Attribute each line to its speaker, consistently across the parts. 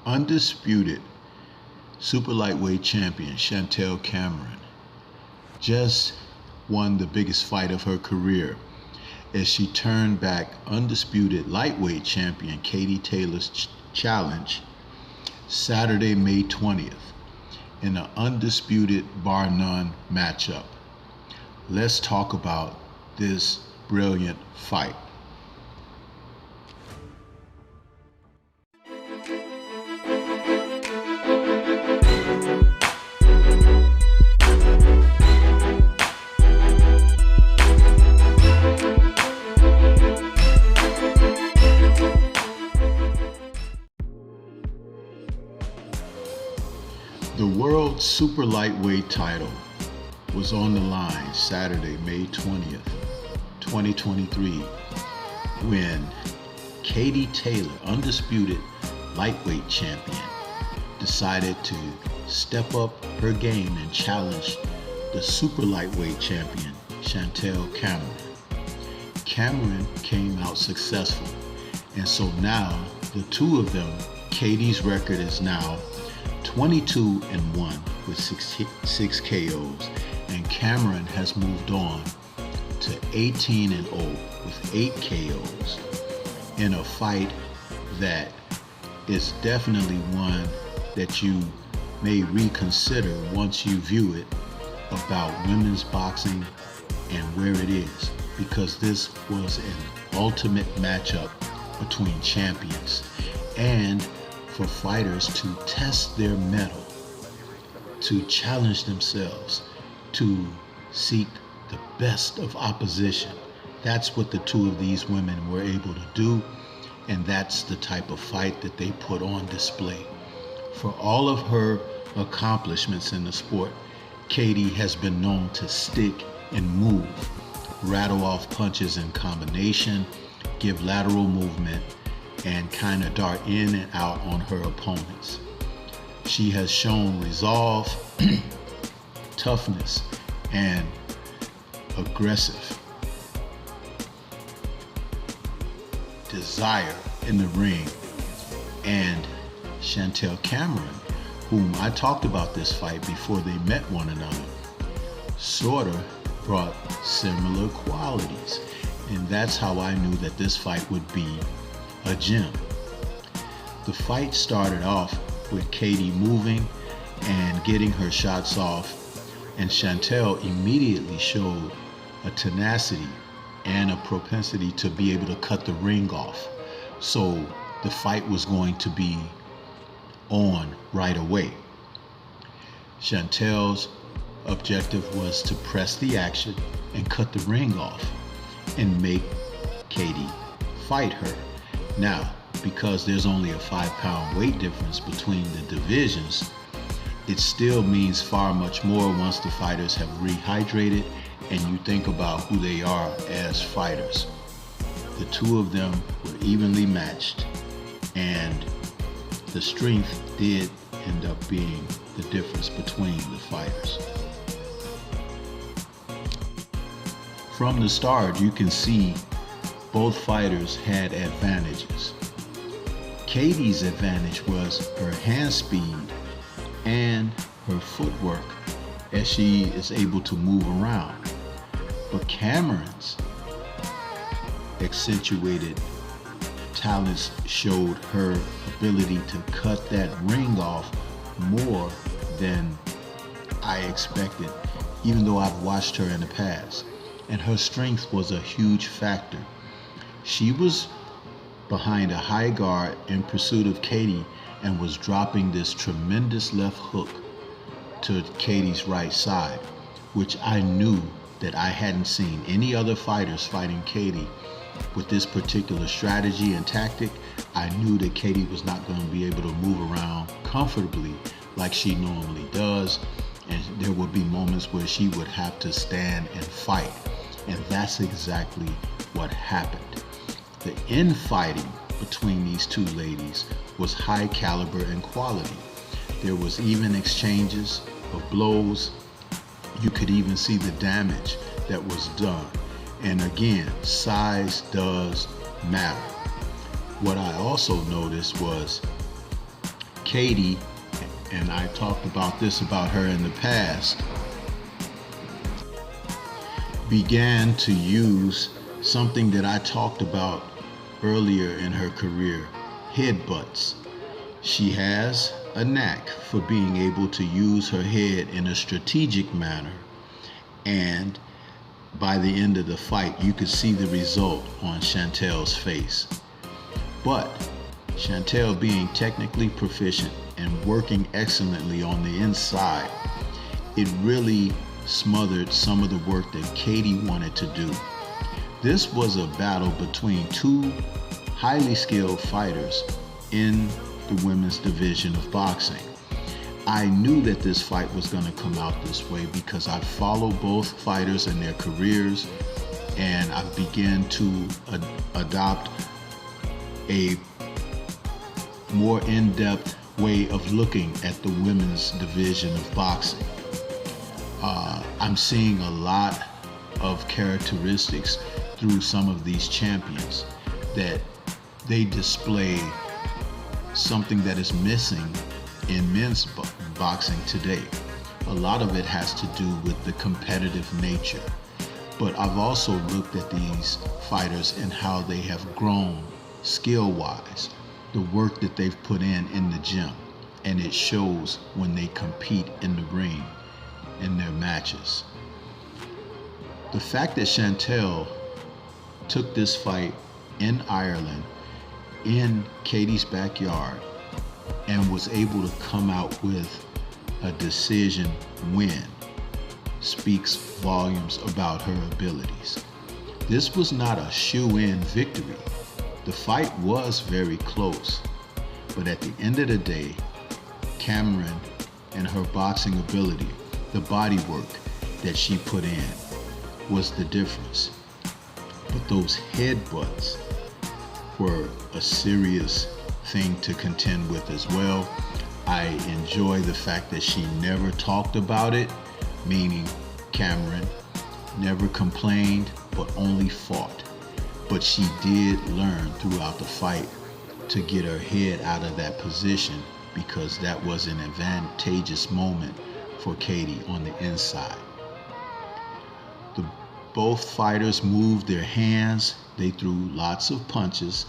Speaker 1: Undisputed super lightweight champion Chantelle Cameron just won the biggest fight of her career as she turned back undisputed lightweight champion Katie Taylor's challenge Saturday, May 20th in an undisputed bar none matchup. Let's talk about this brilliant fight. The world super lightweight title was on the line Saturday, May 20th, 2023, when Katie Taylor, undisputed lightweight champion, decided to step up her game and challenge the super lightweight champion, Chantelle Cameron. Cameron came out successful, and so now the two of them, Katie's record is now 22-1 with 6 KOs, and Cameron has moved on to 18-0 with 8 KOs in a fight that is definitely one that you may reconsider once you view it about women's boxing and where it is, because this was an ultimate matchup between champions and for fighters to test their mettle, to challenge themselves, to seek the best of opposition. That's what the two of these women were able to do, and that's the type of fight that they put on display. For all of her accomplishments in the sport, Katie has been known to stick and move, rattle off punches in combination, give lateral movement, and kind of dart in and out on her opponents. She has shown resolve, toughness, and aggressive desire in the ring. And Chantelle Cameron, whom I talked about this fight before they met one another, sort of brought similar qualities. And that's how I knew that this fight would be a gem. The fight started off with Katie moving and getting her shots off, and Chantelle immediately showed a tenacity and a propensity to be able to cut the ring off. So the fight was going to be on right away. Chantelle's objective was to press the action and cut the ring off and make Katie fight her. Now, because there's only a 5-pound weight difference between the divisions, it still means far much more once the fighters have rehydrated and you think about who they are as fighters. The two of them were evenly matched, and the strength did end up being the difference between the fighters. From the start, you can see both fighters had advantages. Katie's advantage was her hand speed and her footwork as she is able to move around. But Cameron's accentuated talents showed her ability to cut that ring off more than I expected, even though I've watched her in the past. And her strength was a huge factor. She was behind a high guard in pursuit of Katie and was dropping this tremendous left hook to Katie's right side, which I knew that I hadn't seen any other fighters fighting Katie with this particular strategy and tactic. I knew that Katie was not going to be able to move around comfortably like she normally does, and there would be moments where she would have to stand and fight, and that's exactly what happened. The infighting between these two ladies was high caliber and quality. There was even exchanges of blows. You could even see the damage that was done. And again, size does matter. What I also noticed was Katie, and I talked about this about her in the past, began to use something that I talked about earlier in her career, headbutts. She has a knack for being able to use her head in a strategic manner, and by the end of the fight, you could see the result on Chantel's face. But Chantel, being technically proficient and working excellently on the inside, it really smothered some of the work that Katie wanted to do. This was a battle between two highly skilled fighters in the women's division of boxing. I knew that this fight was going to come out this way because I follow both fighters and their careers, and I began to adopt a more in-depth way of looking at the women's division of boxing. I'm seeing a lot of characteristics through some of these champions that they display something that is missing in men's boxing today. A lot of it has to do with the competitive nature. But I've also looked at these fighters and how they have grown skill-wise, the work that they've put in the gym, and it shows when they compete in the ring in their matches. The fact that Chantel took this fight in Ireland, in Katie's backyard, and was able to come out with a decision win speaks volumes about her abilities. This was not a shoe-in victory. The fight was very close, but at the end of the day, Cameron and her boxing ability, the body work that she put in, was the difference. But those headbutts were a serious thing to contend with as well. I enjoy the fact that she never talked about it, meaning Cameron never complained but only fought. But she did learn throughout the fight to get her head out of that position, because that was an advantageous moment for Katie on the inside. Both fighters moved their hands. They threw lots of punches.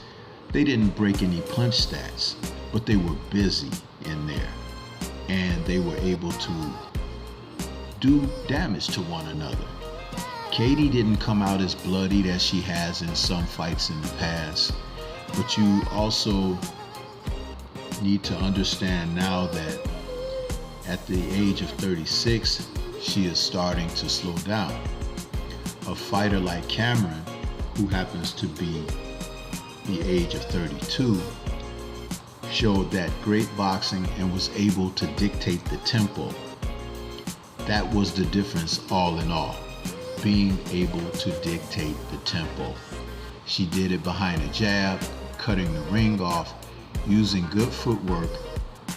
Speaker 1: They didn't break any punch stats, but they were busy in there, and they were able to do damage to one another. Katie didn't come out as bloodied as she has in some fights in the past, but you also need to understand now that at the age of 36, she is starting to slow down. A fighter like Cameron, who happens to be the age of 32, showed that great boxing and was able to dictate the tempo. That was the difference all in all, being able to dictate the tempo. She did it behind a jab, cutting the ring off, using good footwork,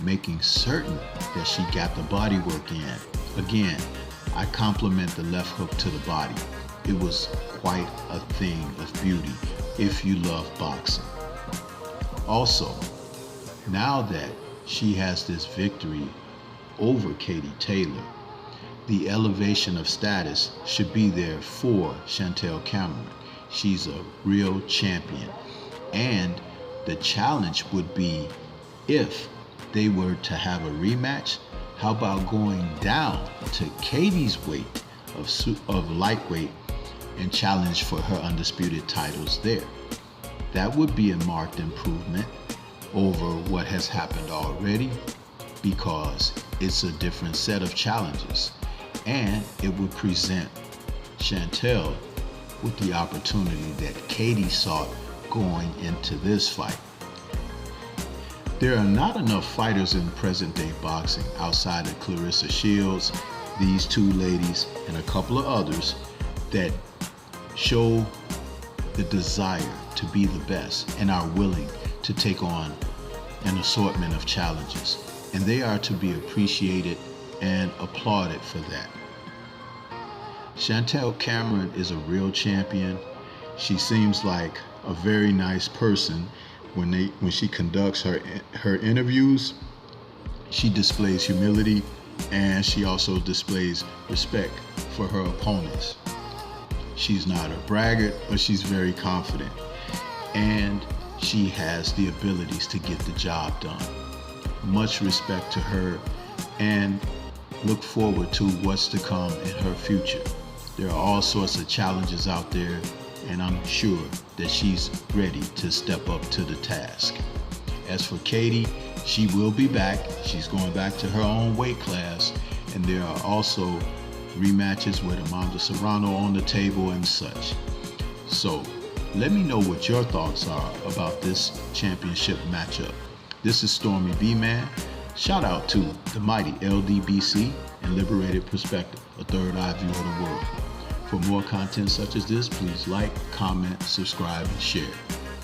Speaker 1: making certain that she got the body work in. Again, I compliment the left hook to the body. It was quite a thing of beauty if you love boxing. Also, now that she has this victory over Katie Taylor, the elevation of status should be there for Chantel Cameron. She's a real champion. And the challenge would be, if they were to have a rematch, how about going down to Katie's weight of lightweight and challenge for her undisputed titles there? That would be a marked improvement over what has happened already, because it's a different set of challenges, and it would present Chantel with the opportunity that Katie sought going into this fight. There are not enough fighters in present day boxing outside of Clarissa Shields, these two ladies, and a couple of others that show the desire to be the best and are willing to take on an assortment of challenges. And they are to be appreciated and applauded for that. Chantel Cameron is a real champion. She seems like a very nice person when she conducts her interviews. She displays humility, and she also displays respect for her opponents. She's not a braggart, but she's very confident, and she has the abilities to get the job done. Much respect to her, and look forward to what's to come in her future. There are all sorts of challenges out there, and I'm sure that she's ready to step up to the task. As for Katie, she will be back. She's going back to her own weight class, and there are also rematches with Amanda Serrano on the table and such. So let me know what your thoughts are about this championship matchup. This is Stormy B-Man. Shout out to the mighty LDBC and Liberated Perspective, a third eye view of the world. For more content such as this, please like, comment, subscribe, and share.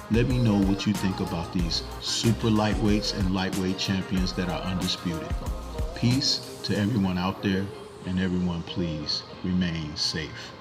Speaker 1: Let me know what you think about these super lightweights and lightweight champions that are undisputed. Peace to everyone out there, and everyone please remain safe.